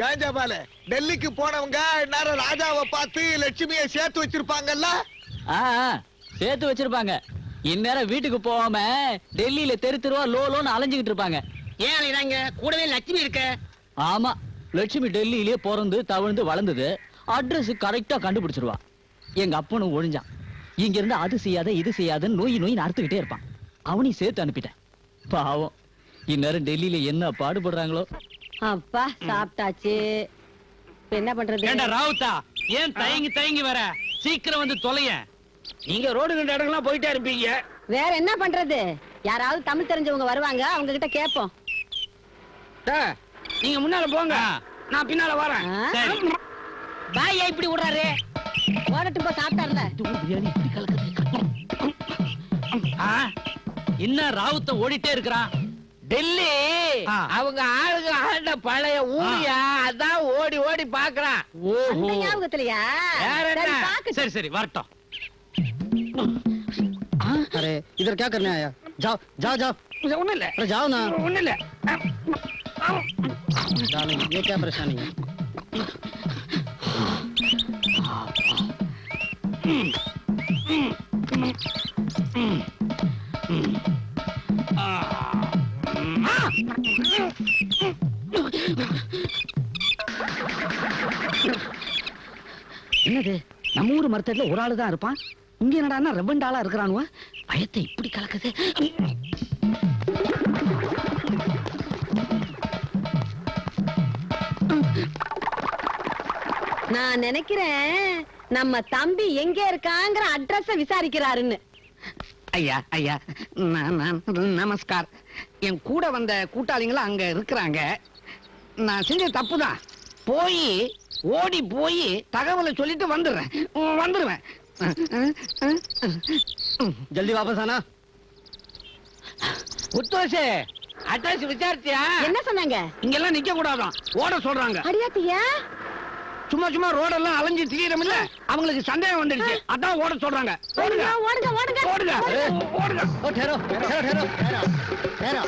ஏன் ஜபால டெல்லிக்கு போனவங்க நேரம் ராஜாவை பார்த்து லட்சுமியை சேர்த்து வச்சிருப்பாங்கல்ல? சேர்த்து வச்சிருப்பாங்க. இந்நேரம் வீட்டுக்கு போகாம டெல்லியில தெரு தெருவா லோன்னு அலைஞ்சுக்கிட்டு இருப்பாங்க. ஏன் அலைறாங்க? கூடவே லட்சுமி இருக்க. ஆமா, லட்சுமி டெல்லியிலே பிறந்து தவழ்ந்து வளர்ந்தது. அட்ரஸ் கரெக்டா கண்டுபிடிச்சிருவா. எங்க அப்பனும் ஒழிஞ்சான். இங்க இருந்து அது செய்யாத இது செய்யாதன்னு நோய் அறுத்துக்கிட்டே இருப்பான். அவனையும் சேர்த்து அனுப்பிட்டேன். பாவம், இந்நேரம் டெல்லியில என்ன பாடுபடுறாங்களோ. அப்பா சாப்பிட்டாச்சு. என்ன பண்றது? ஏண்டா ராவுத்தா, ஏன் தயங்கி வர? சீக்கிரம் வந்து தொலைய. நீங்க ரோடு கண்ட இடங்கள்லாம் போயிட்டே இருப்பீங்க. வேற என்ன பண்றது? யாராவது தமிழ் தெரிஞ்சவங்க வருவாங்க, அவங்க கிட்ட கேட்போம். நீங்க முன்னால போங்க, நான் பின்னால வரேன். பாய் இப்படி விடுறாரு. ஓடட்டும் போ, சாப்பிட்டாருல. இன்னும் ராவுத்த ஓடிட்டே இருக்கிறான். டெல்லி அவங்க ஆளுங்க ஆண்ட பழைய ஊரியா, அதான் ஓடி ஓடி பாக்குறான். அந்த ஞாபகத்திலயா? சரி சரி வரட்டும். अरे इधर क्या करने आया? जाओ जाओ जाओ। ஒண்ணும் இல்ல. अरे जाओ ना। ஒண்ணும் இல்ல. डार्लिंग ये क्या परेशानी है? என்னது, நம்ம ஊர் மரத்தடியில ஒரு ஆளு தான் இருப்பான். இங்க என்னடா ரெவண்ட் ஆளா இருக்கிறானுவ? பயத்தை இப்படி கலக்குது. நான் நினைக்கிறேன் நம்ம தம்பி எங்க இருக்காங்கிற அட்ரஸ் விசாரிக்கிறாருன்னு. ஐயா ஐயா, நமஸ்கார். என் கூட வந்த கூட்டாளிங்களும் அங்க இருக்கிறாங்க. நான் செஞ்ச தப்புதான். ஓடி போய் தகவலை சொல்லிட்டு வந்துடுவேன். जल्दी वापस आना। உத்தோஷே, அட்ரஸ் விசாரிச்சியா? என்ன சொன்னாங்க? இங்கெல்லாம் நிக்க கூடாதான், ஓட சொல்றாங்க. அடியாத்தியா? சும்மா ரோடெல்லாம் அலைஞ்சு திரியறோம் இல்ல, அவங்களுக்கு சந்தேகம் வந்துடுச்சு, அதான் ஓட சொல்றாங்க. ஓடுங்க ஓடுங்க ஓடுங்க ஓடுங்க ஓடுங்க. ओ ठहरो ठहरो ठहरो ठहरो। ठहरो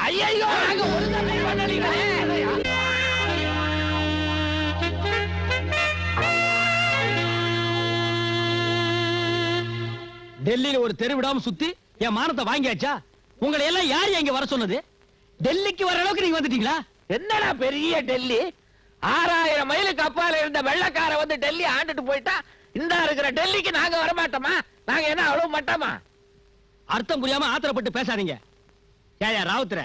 ஐயோ, நாங்க ஒரு தடவை பண்ணலீங்களே. டெல்லியில ஒரு தெரு விடாம சுத்தி என் மானத்தை வாங்கியாச்சா? உங்களை எல்லாம் யார் எங்க வர சொன்னது? டெல்லிக்கு வர அளவுக்கு நீங்க வந்துட்டீங்களா? என்னடா பெரிய டெல்லி? 6000 மைலுக்கு அப்பால இருந்த வெள்ளக்கார வந்து டெல்லி ஆண்டுட்டு போயிட்டா, இந்த இருக்கிற டெல்லிக்கு நாங்க வர மாட்டோமா? நாங்க என்ன அவ்வளவு மாட்டோமா? அர்த்தம் புரியாம ஆத்திரப்பட்டு பேசாதீங்க. ஏயா ராவுத்தர,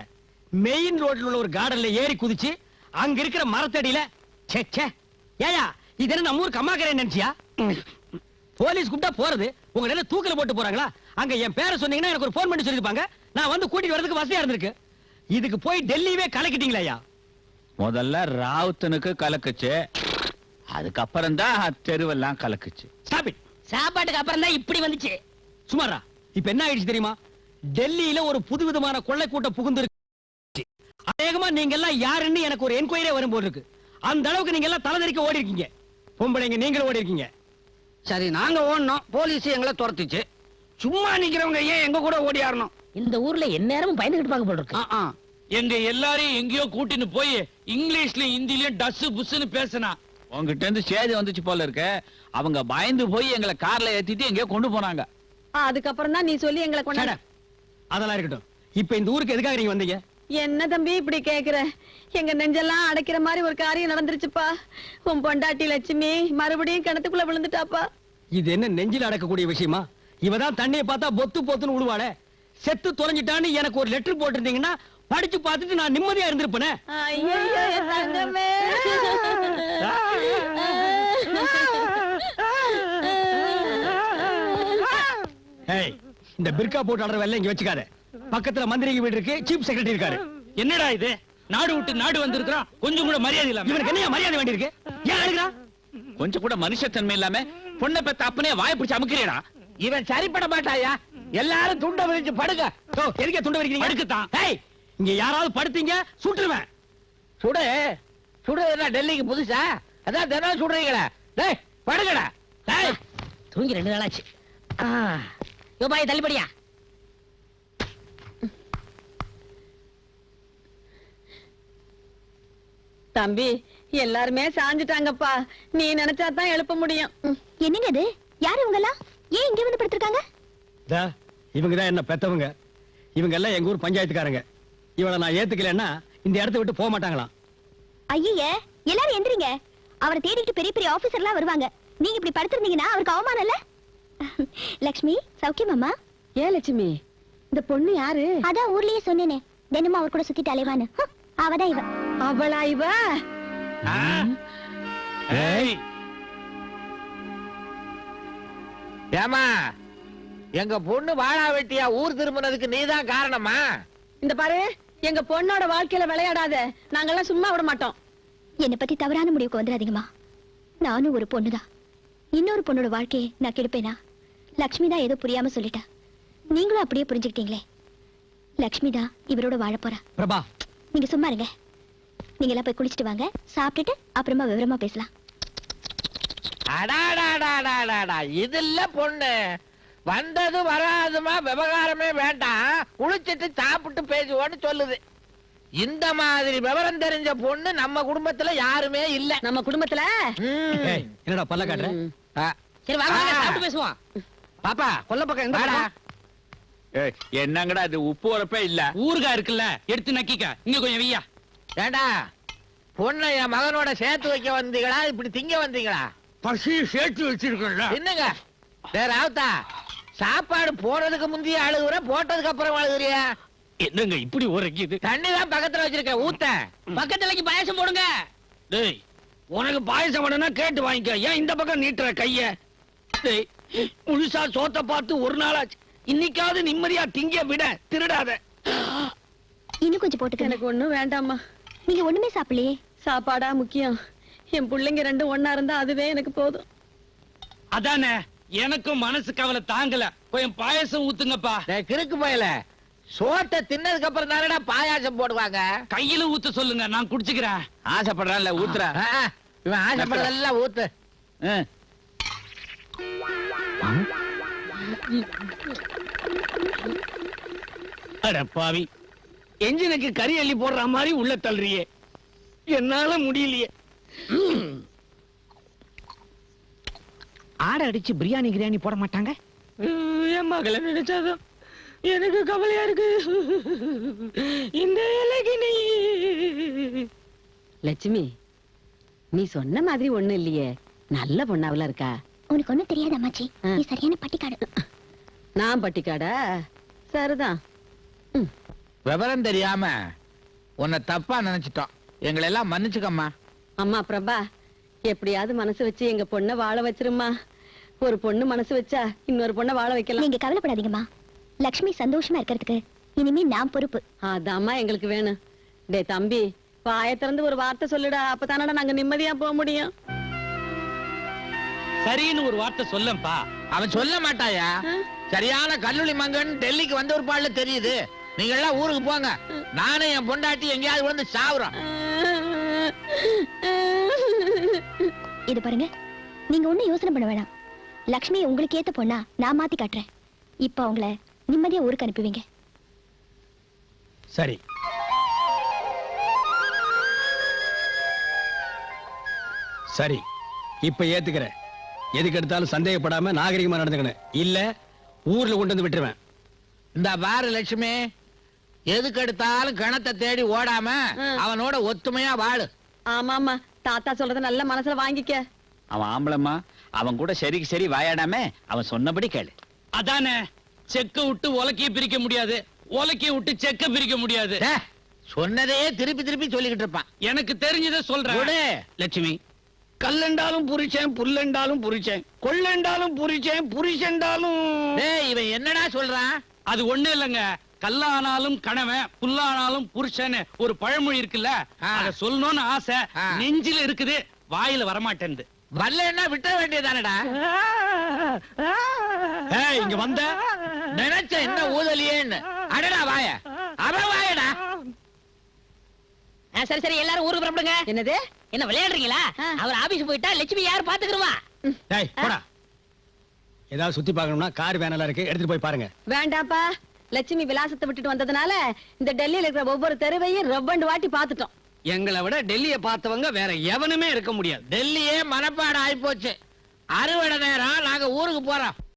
மெயின் ரோட்ல உள்ள ஒரு கார்டன்ல ஏறி குதிச்சு அங்க இருக்கிற மரத்தடியில ஏயா இது என்ன நம்ம ஊர் கம்மாக்கரை நினைச்சியா? போலீஸ் கூப்பிட்டா போறது, உங்க என்ன தூக்கில போட்டு போறாங்களா? அங்க என் பேரை சொன்னீங்கன்னா எனக்கு ஒரு போன் பண்ணி சொல்லிருப்பாங்க, நான் வந்து கூட்டிட்டு வரதுக்கு வசதியா இருந்திருக்கு. இதுக்கு போய் டெல்லியவே கலக்கிட்டீங்களா? முதல்ல ராவுத்தனுக்கு கலக்குச்சு, அதுக்கப்புறம் தான் தெருவெல்லாம் கலக்குச்சு. சாப்பாட்டுக்கு அப்புறம் தான் இப்படி வந்துச்சு. சுமாரா, இப்ப என்ன ஆயிடுச்சு தெரியுமா? டெல்லியில ஒரு புதுவிதமான கொள்ளை கூட்டம் புகுந்து அநேகமா நீங்க எல்லாம் யாருன்னு எனக்கு ஒரு என்கொயரி வரும் போது இருக்கு. அந்த அளவுக்கு நீங்க எல்லாம் தலைதறிக்க ஓடி இருக்கீங்க. பொம்பளைங்க நீங்களும் ஓடி இருக்கீங்க. சரி, நாங்க ஓடணும், போலீஸ் எங்களை துரத்துச்சு. சும்மா நிக்கிறவங்க ஏன் எங்க கூட ஓடி ஆடணும்? இந்த ஊர்ல எந்நேரமும் பயந்துகிட்டு பாக்க போல இருக்கு. எங்க எல்லாரையும் எங்கேயோ கூட்டின்னு போய் இங்கிலீஷ்ல ஹிந்திலயும் டஸ் புஸ்ன்னு பேசினா உங்ககிட்ட இருந்து சேதி வந்துச்சு போல இருக்க. அவங்க பயந்து போய் எங்களை கார்ல ஏத்திட்டு எங்கேயோ கொண்டு போனாங்க. அதுக்கப்புறம் தான் நீ சொல்லி எங்களை கொண்டாட. அதெல்லாம் இருக்கட்டும். இப்ப இந்த ஊருக்கு எதுக்காக நீங்க வந்தீங்க? என்ன தம்பி இப்படி கேக்குற? எங்க நெஞ்செல்லாம் அடைக்கிற மாதிரி ஒரு காரியம் நடந்துருச்சுப்பா. உன் பொண்டாட்டி லட்சுமி மறுபடியும் கிணத்துக்குள்ள விழுந்துட்டாப்பா. இது என்ன நெஞ்சில் அடக்கக்கூடிய விஷயமா? இவதான் தண்ணியை பார்த்தா பொத்து பொத்துன்னு விடுவாளே. செத்து தொலைஞ்சிட்டான்னு எனக்கு ஒரு லெட்டர் போட்டிருந்தீங்கன்னா படிச்சு பார்த்துட்டு நான் நிம்மதியா இருந்திருப்பேனே. ஐயோ தங்கமே. ஏய், இந்த பிர்கா போட்டு ஆடுற வேலை இங்க வச்சுக்காத. பக்கத்துல மந்திரிங்க வீடு இருக்கு, சீஃப் செக்ரட்டரி இருக்காரு. என்னடா இது? நாடு விட்டு நாடு வந்திருக்கிறோம், கொஞ்சம் கூட மரியாதை இல்லாம. இவனுக்கு என்ன மரியாதை வேண்டி இருக்கு? ஏன் அழுகிறா? கொஞ்சம் கூட மனுஷத்தன்மை இல்லாம பொண்ணை பெத்த அப்பனே வாயை பிடிச்சு அமுக்கிறேடா. இவன் சரிப்பட மாட்டாயா? எல்லாரும் துண்ட விரிச்சு படுங்க. எதுக்கே துண்ட விரிக்கிறீங்க? படுக்கத்தான். ஏய், இங்க யாராவது படுத்தீங்க சுட்டுருவேன். சுடு சுடுறதுனா டெல்லிக்கு புதுசா? அதான் தினம் சுடுறீங்களா? டேய் படுங்கடா. டேய் தூங்கி 2 நாளாச்சு. யோபாய் தள்ளிப்படியா. தம்பி எல்லாருமே சாஞ்சிட்டாங்கப்பா, நீ நினைச்சா தான் எழுப்ப முடியும். என்னங்க இது? யாரு இவங்கெல்லாம்? ஏன் இங்க வந்து படுத்திருக்காங்க? இவங்க தான் என்ன பெத்தவங்க. இவங்க எல்லாம் எங்க ஊர் பஞ்சாயத்துக்காரங்க. இவளை நான் ஏத்துக்கலன்னா இந்த இடத்தை விட்டு போக மாட்டாங்களாம். ஐயே, எல்லாரும் எந்திரிங்க. அவரை தேடிட்டு பெரிய பெரிய ஆபீசர்லாம் வருவாங்க. நீங்க இப்படி படுத்திருந்தீங்கன்னா அவருக்கு அவமானம் இல்ல? லக்ஷ்மி, சௌக்கியமாமா? ஏன் லட்சுமி, இந்த பொண்ணு யாரு? அதான் ஊர்லயே சொன்னேனே, தினமும் அவர் கூட சுத்திட்டு அலைவான்னு. அவதான் இவ. அவளா இவ? ஏய், ஏமா எங்க பொண்ணு வாழா வெட்டியா ஊர் திரும்பினதுக்கு நீதான் காரணமா? இந்த பாரு, எங்க பொண்ணோட வாழ்க்கையில விளையாடாத, நாங்கெல்லாம் சும்மா விட மாட்டோம். என்னை பத்தி தவறான முடிவுக்கு வந்துடாதீங்கம்மா. நானும் ஒரு பொண்ணுதான். இன்னொரு பொண்ணோட வாழ்க்கையை நான் கெடுப்பேனா? லக்ஷ்மி தான் ஏதோ புரியாம சொல்லிட்டா. நீங்களும் அப்படியே புரிஞ்சுக்கிட்டீங்களே. லக்ஷ்மி தான் இவரோட வாழ போறா. பிரபா, நீங்க சும்மா இருங்க. நீங்க எல்லாம் போய் குளிச்சுட்டு வாங்க, சாப்பிட்டுட்டு அப்புறமா விவரமா பேசலாம். அடாடாடாடாடாடா, இது இல்ல பொண்ணு. வந்தது வராதுமா விவகாரமே வேண்டாம், குளிச்சிட்டு சாப்பிட்டு பேசுவோன்னு சொல்லுது. இந்த மாதிரி விவரம் தெரிஞ்ச பொண்ணு நம்ம குடும்பத்துல யாருமே இல்ல. நம்ம குடும்பத்துல ஏய், என்னடா பல்ல காட்டுற? சரி வாங்க வாங்க, சாப்பிட்டு பேசுவோம். பாப்பா கொல்ல பக்கம் எங்க வாடா. ஏய், என்னங்கடா இது? உப்பு உரப்பே இல்ல. ஊர்கா இருக்குல்ல, எடுத்து நக்கிக்க. இங்க கொஞ்சம் வையா. ஏண்டா பொண்ணை என் மகனோட சேர்த்து வைக்க வந்தீங்களா, இப்படி திங்க வந்தீங்களா? பசி சேர்த்து வச்சிருக்கல. என்னங்க ராவுத்தா, சாப்பாடு போறதுக்கு முந்தைய அழுகுற, போட்டதுக்கு அப்புறம் அழுகுறியா? என்னங்க இப்படி உரைக்குது? தண்ணி தான் பக்கத்துல வச்சிருக்க, ஊத்த. பக்கத்துலக்கு பாயாசம் போடுங்க. டேய், உனக்கு பாயசம் வேணும்னா கேட்டு வாங்கிக்க. ஏன் இந்த பக்கம் நீட்டுற கைய? டேய், முழுசா சோத்த பார்த்து ஒரு நாளாச்சு. இன்னைக்காவது நிம்மதியா திங்க விட, திருடாத. இன்னும் கொஞ்சம் போட்டுக்க. எனக்கு ஒண்ணும் வேண்டாம்மா. நீங்க ஒண்ணுமே சாப்பிடலையே. சாப்பாடா முக்கியம்? என் பிள்ளைங்க ரெண்டும் ஒண்ணா இருந்தா அதுவே எனக்கு போதும். அதானே, எனக்கும் மனசு கவலை தாங்கல. கொஞ்சம் பாயசம் ஊத்துங்கப்பா. டேய் கிறுக்கு பயல, சோத்தை தின்னதுக்கு அப்புறம் தானடா பாயாசம் போடுவாங்க. கையில ஊத்த சொல்லுங்க, நான் குடிச்சுக்கிறேன். ஆசைப்படுறான்ல, ஊத்துறா. இவன் ஆசைப்படுறதெல்லாம் ஊத்து. ஆ. அட பாவி, என்ஜினுக்கு கறி அள்ளி போடுற மாதிரி உள்ள தள்ளுறியே. என்னால முடியலையே. ஆடை அடிச்சு பிரியாணி கிரியாணி போட மாட்டாங்க. என் மகளை நினைச்சாதான் எனக்கு கவலையா இருக்கு. இந்த இலைக்கு நீ லட்சுமி, நீ சொன்ன மாதிரி ஒண்ணு இல்லையே, நல்ல பொண்ணாவில இருக்கா. உனக்கு ஒண்ணும் தெரியாது அம்மாச்சி. நீ சரியான பட்டிக்காடு. நான் பட்டிக்காடா? சரிதான். விவரம் தெரியாம உன்னை தப்பா நினைச்சிட்டோம், எங்களை எல்லாம் மன்னிச்சுக்கம்மா. அம்மா பிரபா, எப்படியாவது மனசு வச்சு எங்க பொண்ணை வாழ வச்சிருமா. ஒரு பொண்ணு மனசு வச்சா இன்னொரு பொண்ணை வாழ வைக்கலாம். நீங்க கவலைப்படாதீங்கம்மா. லக்ஷ்மி சந்தோஷமா இருக்கிறதுக்கு இனிமே நான் பொறுப்பு. அதாம்மா எங்களுக்கு வேணும். டே தம்பி, வாயை திறந்து ஒரு வார்த்தை சொல்லுடா, அப்பதானடா நாங்க நிம்மதியா போக முடியும். சரின்னு ஒரு வார்த்தை சொல்லப்பா. அவன் சொல்ல மாட்டாயா? சரியான கல்லூரி மங்கன் டெல்லிக்கு வந்த ஒரு பாடல தெரியுது. நீங்க எல்லாம் ஊருக்கு போங்க, நானும் என் பொண்டாட்டி எங்கேயாவது விழுந்து சாவுறோம். இது பாருங்க, நீங்க ஒண்ணும் யோசனை பண்ண வேணாம். லக்ஷ்மி உங்களுக்கு ஏத்த பொண்ணா நான் மாத்தி காட்டுறேன். இப்ப அவங்கள நிம்மதியா ஊருக்கு அனுப்புவீங்க. சரி, சரி, இப்ப ஏத்துக்கிறேன். எதுக்கு எடுத்தாலும் சந்தேகப்படாம நாகரிகமா நடந்துக்கணும். இல்ல ஊர்ல கொண்டு வந்து விட்டுருவேன். இந்த பாரு லட்சுமி, எதுக்கு எடுத்தாலும் கணத்தை தேடி ஓடாம அவனோட ஒத்துமையா வாழு. ஆமாமா, தாத்தா சொல்றத நல்ல மனசுல வாங்கிக்க. அவன் ஆம்பளம்மா, அவன் கூட சரிக்கு சரி வாயாடாம அவன் சொன்னபடி கேளு. அதானே, செக்க விட்டு உலக்கைய பிரிக்க முடியாது, உலக்கைய விட்டு செக்க பிரிக்க முடியாது. சொன்னதையே திருப்பி திருப்பி சொல்லிக்கிட்டு இருப்பான். எனக்கு தெரிஞ்சதை சொல்றேன். விடு. லட்சுமி, கல்லண்டாலும் புரிச்சேன், புல்லண்டாலும் புரிச்சேன், கொள்ளண்டாலும் புரிச்சேன், புரிச்சண்டாலும். டேய் இவன் என்னடா சொல்றான்? அது ஒண்ணு இல்லங்க. கல்லானாலும் கணவன், புல்லானாலும் புருஷன் ஒரு பழமொழி இருக்குல்ல, ஆ. அத சொல்லணும்னு ஆசை ஆ. நெஞ்சில இருக்குது, வாயில வரமாட்டேன்து. வரலன்னா விட்ட வேண்டியதானடா. ஏய், இங்க வந்த நினைச்ச என்ன ஊதலியேன்னு. அடடா வாய, அவன் வாயடா. சரி சரி எல்லாரும் ஊருக்கு புறப்படுங்க. என்னது? என்ன விளையாடுறீங்களா? ஆ. அவர் ஆபீஸ் போயிட்டா லட்சுமி யார் பாத்துக்கிறவா? டேய் போடா. ஏதாவது சுத்தி பார்க்கணும்னா கார் வேனெல்லாம் இருக்கு, எடுத்துட்டு போய் பாருங்க. வேண்டாப்பா, லட்சுமி விலாசத்தை விட்டுட்டு வந்ததுனால இந்த டெல்லியில இருக்கிற ஒவ்வொரு தெருவையும் ரப்பண்டு வாட்டி பார்த்துட்டோம். எங்களை விட டெல்லியை பார்த்தவங்க வேற எவனுமே இருக்க முடியாது. டெல்லியே மனப்பாடம் ஆயிப்போச்சு. அறுவடை நேரம் நாங்க ஊருக்கு போறோம்.